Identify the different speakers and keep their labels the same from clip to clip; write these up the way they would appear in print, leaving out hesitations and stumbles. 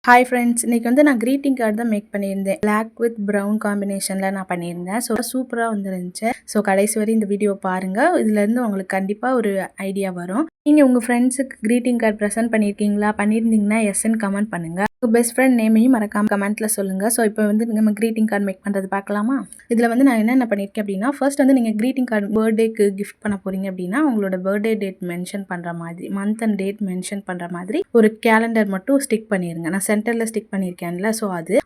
Speaker 1: Hi friends, இன்னைக்கு வந்து நான் க்ரீட்டிங் கார்டு தான் மேக் பண்ணியிருந்தேன். பிளாக் வித் ப்ரௌன் காம்பினேஷனில் நான் பண்ணியிருந்தேன். ஸோ சூப்பராக வந்துருந்துச்சு. ஸோ கடைசி வரை இந்த வீடியோ பாருங்கள். இதுலேருந்து உங்களுக்கு கண்டிப்பாக ஒரு ஐடியா வரும். நீங்கள் உங்கள் ஃப்ரெண்ட்ஸுக்கு க்ரீட்டிங் கார்டு ப்ரெசென்ட் பண்ணியிருக்கீங்களா? பண்ணியிருந்தீங்கன்னா எஸ்ன்னு கமெண்ட் பண்ணுங்கள். உங்கள் பெஸ்ட் ஃப்ரெண்ட் நேமையும் மறக்காம கமெண்ட்டில் சொல்லுங்கள். ஸோ இப்போ வந்து நம்ம க்ரீட்டிங் கார்டு மேக் பண்ணுறது பார்க்கலாமா? இதில் வந்து நான் என்னென்ன பண்ணியிருக்கேன் அப்படின்னா, ஃபர்ஸ்ட் வந்து நீங்கள் க்ரீட்டிங் கார்டு பர்த்டேக்கு கிஃப்ட் பண்ண போகிறீங்க அப்படின்னா உங்களோட பர்த்டே டேட் மென்ஷன் பண்ணுற மாதிரி, மந்த் அண்ட் டேட் மென்ஷன் பண்ணுற மாதிரி ஒரு கேலண்டர் மட்டும் ஸ்டிக் பண்ணிடுங்க. நான் சென்டரில் ஸ்டிக் பண்ணியிருக்கேன்ல, ஸோ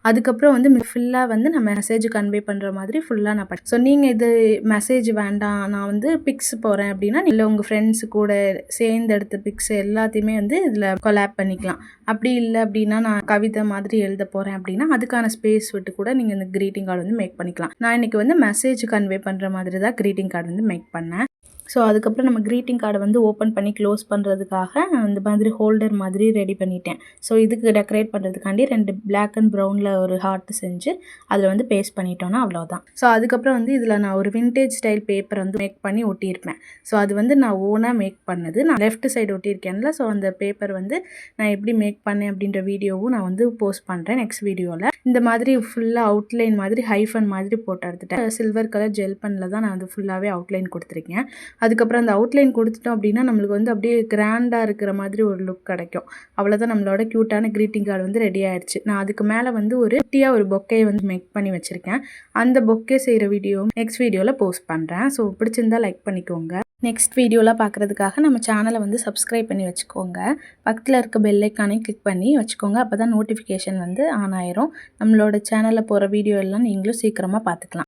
Speaker 1: அதுக்கப்புறம் வந்து ஃபுல்லாக வந்து நான் மெசேஜ் கன்வே பண்ணுற மாதிரி ஃபுல்லாக நான் ஸோ நீங்கள் இது மெசேஜ் வேண்டாம், நான் வந்து பிக்ஸ் போகிறேன் அப்படின்னா இல்லை உங்கள் ஃப்ரெண்ட்ஸு கூட சேர்ந்து எடுத்த பிக்ஸ் எல்லாத்தையுமே வந்து இதில் கொலாப் பண்ணிக்கலாம். அப்படி இல்லை அப்படின்னா நான் கவிதை மாதிரி எழுத போகிறேன் அப்படின்னா அதுக்கான ஸ்பேஸ் விட்டு கூட நீங்கள் இந்த க்ரீட்டிங் கார்டு வந்து மேக் பண்ணிக்கலாம். நான் இன்றைக்கி வந்து மெசேஜ் கன்வே பண்ணுற மாதிரி தான் க்ரீட்டிங் கார்டு வந்து மேக் பண்ணேன். ஸோ அதுக்கப்புறம் நம்ம க்ரீட்டிங் கார்டை வந்து ஓப்பன் பண்ணி க்ளோஸ் பண்ணுறதுக்காக இந்த மாதிரி ஹோல்டர் மாதிரி ரெடி பண்ணிட்டேன். ஸோ இதுக்கு டெக்கரேட் பண்ணுறதுக்காண்டி 2 பிளாக் அண்ட் ப்ரௌனில் ஒரு ஹார்ட் செஞ்சு அதில் வந்து பேஸ்ட் பண்ணிட்டோன்னா அவ்வளோதான். ஸோ அதுக்கப்புறம் வந்து இதில் நான் ஒரு விண்டேஜ் ஸ்டைல் பேப்பர் வந்து மேக் பண்ணி ஒட்டியிருப்பேன். ஸோ அது வந்து நான் ஓனாக மேக் பண்ணது. நான் லெஃப்ட் சைடு ஒட்டியிருக்கேன்ல, ஸோ அந்த பேப்பர் வந்து நான் எப்படி மேக் பண்ணேன் அப்படின்ற வீடியோவும் நான் வந்து போஸ்ட் பண்ணுறேன் நெக்ஸ்ட் வீடியோவில். இந்த மாதிரி ஃபுல்லாக அவுட்லைன் மாதிரி ஹைஃபன் மாதிரி போட்டு எடுத்துட்டேன். சில்வர் கலர் ஜெல் பெனில் தான் நான் வந்து ஃபுல்லாகவே அவுட்லைன் கொடுத்துருக்கேன். அதுக்கப்புறம் அந்த அவுட்லைன் கொடுத்துட்டோம் அப்படின்னா நம்மளுக்கு வந்து அப்படியே கிராண்டாக இருக்கிற மாதிரி ஒரு லுக் கிடைக்கும். அவ்வளோதான், நம்மளோட க்யூட்டான க்ரீட்டிங் கார்டு வந்து ரெடி ஆயிடுச்சு. நான் அதுக்கு மேலே வந்து ஒரு குட்டியாக ஒரு பொக்கையை வந்து மேக் பண்ணி வச்சுருக்கேன். அந்த பொக்கே செய்கிற வீடியோ நெக்ஸ்ட் வீடியோவில் போஸ்ட் பண்ணுறேன். ஸோ பிடிச்சிருந்தா லைக் பண்ணிக்கோங்க. நெக்ஸ்ட் வீடியோலாம் பார்க்குறதுக்காக நம்ம சேனலை வந்து சப்ஸ்கிரைப் பண்ணி வச்சுக்கோங்க. பக்கத்தில் இருக்க பெல் ஐக்கானையும் கிளிக் பண்ணி வச்சுக்கோங்க. அப்போ தான் நோட்டிஃபிகேஷன் வந்து ஆன் ஆயிரும். நம்மளோட சேனலில் போகிற வீடியோ எல்லாம் நீங்களும் சீக்கிரமாக பார்த்துக்கலாம்.